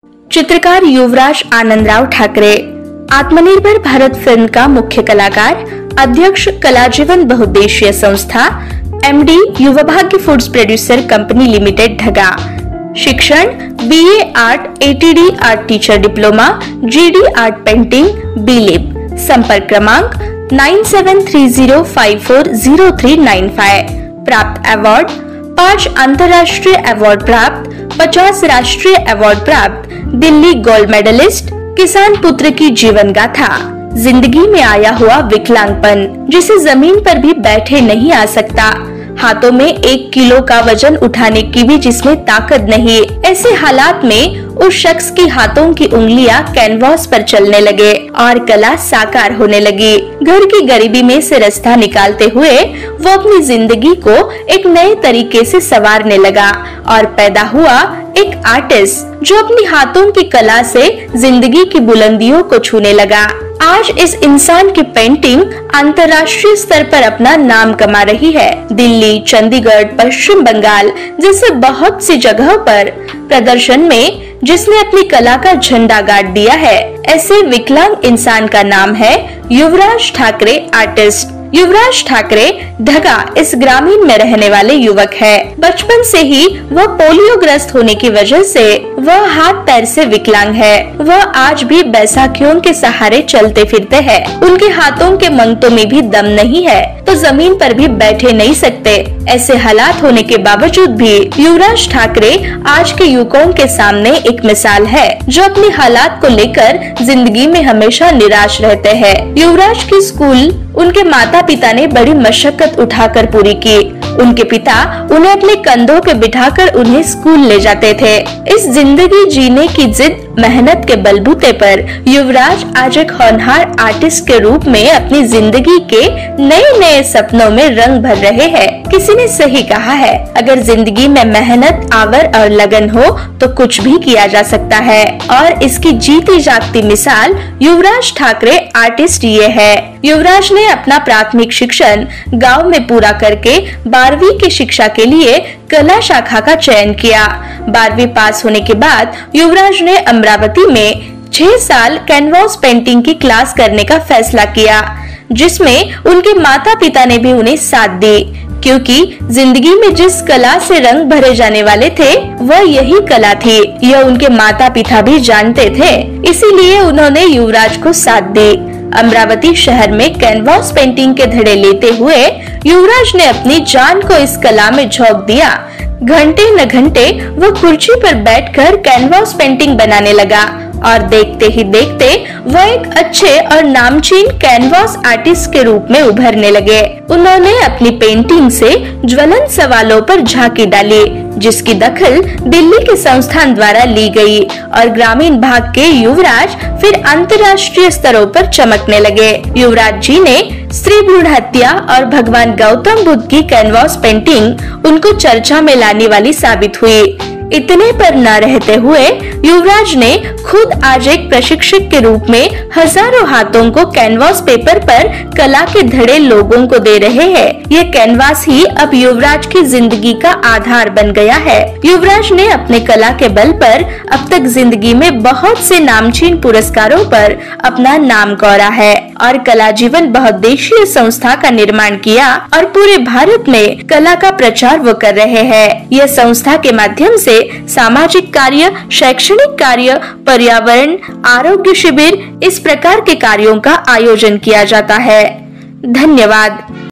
चित्रकार युवराज आनंदराव ठाकरे, आत्मनिर्भर भारत फिल्म का मुख्य कलाकार, अध्यक्ष कलाजीवन बहुउद्देशीय संस्था, एमडी युवा भाग्य फूड्स प्रोड्यूसर कंपनी लिमिटेड ढगा। शिक्षण BA art, ATD art teacher diploma, GD art painting, बीलिप। संपर्क क्रमांक 9730540395। प्राप्त अवार्ड 5 अंतर्राष्ट्रीय अवार्ड प्राप्त, 50 राष्ट्रीय अवार्ड प्राप्त, दिल्ली गोल्ड मेडलिस्ट। किसान पुत्र की जीवन गाथा, जिंदगी में आया हुआ विकलांगपन जिसे जमीन पर भी बैठे नहीं आ सकता, हाथों में 1 किलो का वजन उठाने की भी जिसमें ताकत नहीं। ऐसे हालात में उस शख्स की हाथों की उंगलियां कैनवास पर चलने लगे और कला साकार होने लगी। घर की गरीबी में से रास्ता निकालते हुए वो अपनी जिंदगी को एक नए तरीके से संवारने लगा और पैदा हुआ एक आर्टिस्ट जो अपनी हाथों की कला से जिंदगी की बुलंदियों को छूने लगा। आज इस इंसान की पेंटिंग अंतर्राष्ट्रीय स्तर पर अपना नाम कमा रही है। दिल्ली, चंडीगढ़, पश्चिम बंगाल जैसे बहुत सी जगहों पर प्रदर्शन में जिसने अपनी कला का झंडा गाड़ दिया है। ऐसे विकलांग इंसान का नाम है युवराज ठाकरे आर्टिस्ट। युवराज ठाकरे ढगा इस ग्रामीण में रहने वाले युवक है। बचपन से ही वह पोलियो ग्रस्त होने की वजह से वह हाथ पैर से विकलांग है। वह आज भी बैसाखियों के सहारे चलते फिरते हैं। उनके हाथों के मंगतों में भी दम नहीं है तो जमीन पर भी बैठे नहीं सकते। ऐसे हालात होने के बावजूद भी युवराज ठाकरे आज के युवकों के सामने एक मिसाल है जो अपने हालात को लेकर जिंदगी में हमेशा निराश रहते हैं। युवराज की स्कूल उनके माता पिता ने बड़ी मशक्कत उठाकर पूरी की। उनके पिता उन्हें अपने कंधों पे बिठाकर उन्हें स्कूल ले जाते थे। इस जिंदगी जीने की जिद मेहनत के बलबूते पर युवराज आज एक होनहार आर्टिस्ट के रूप में अपनी जिंदगी के नए नए सपनों में रंग भर रहे हैं। किसी ने सही कहा है, अगर जिंदगी में मेहनत, आवर और लगन हो तो कुछ भी किया जा सकता है। और इसकी जीती जागती मिसाल युवराज ठाकरे आर्टिस्ट ये है। युवराज ने अपना प्राथमिक शिक्षण गांव में पूरा करके 12वीं की शिक्षा के लिए कला शाखा का चयन किया। 12वीं पास होने के बाद युवराज ने अमरावती में 6 साल कैनवास पेंटिंग की क्लास करने का फैसला किया, जिसमें उनके माता पिता ने भी उन्हें साथ दी, क्योंकि जिंदगी में जिस कला से रंग भरे जाने वाले थे वह यही कला थी। यह उनके माता पिता भी जानते थे, इसीलिए उन्होंने युवराज को साथ दी। अमरावती शहर में कैनवास पेंटिंग के धड़े लेते हुए युवराज ने अपनी जान को इस कला में झोंक दिया। घंटे न घंटे वो कुर्सी पर बैठकर कैनवास पेंटिंग बनाने लगा और देखते ही देखते वह एक अच्छे और नामचीन कैनवास आर्टिस्ट के रूप में उभरने लगे। उन्होंने अपनी पेंटिंग से ज्वलंत सवालों पर झांकी डाली, जिसकी दखल दिल्ली के संस्थान द्वारा ली गई और ग्रामीण भाग के युवराज फिर अंतर्राष्ट्रीय स्तरों पर चमकने लगे। युवराज जी ने स्त्री भ्रूण हत्या और भगवान गौतम बुद्ध की कैनवास पेंटिंग उनको चर्चा में लाने वाली साबित हुई। इतने पर न रहते हुए युवराज ने खुद आज एक प्रशिक्षक के रूप में हजारों हाथों को कैनवास पेपर पर कला के धड़े लोगों को दे रहे हैं। ये कैनवास ही अब युवराज की जिंदगी का आधार बन गया है। युवराज ने अपने कला के बल पर अब तक जिंदगी में बहुत से नामचीन पुरस्कारों पर अपना नाम गौरा है और कलाजीवन बहुउद्देशीय संस्था का निर्माण किया और पूरे भारत में कला का प्रचार वो कर रहे हैं। यह संस्था के माध्यम से सामाजिक कार्य, शैक्षणिक कार्य, पर्यावरण, आरोग्य शिविर इस प्रकार के कार्यों का आयोजन किया जाता है। धन्यवाद।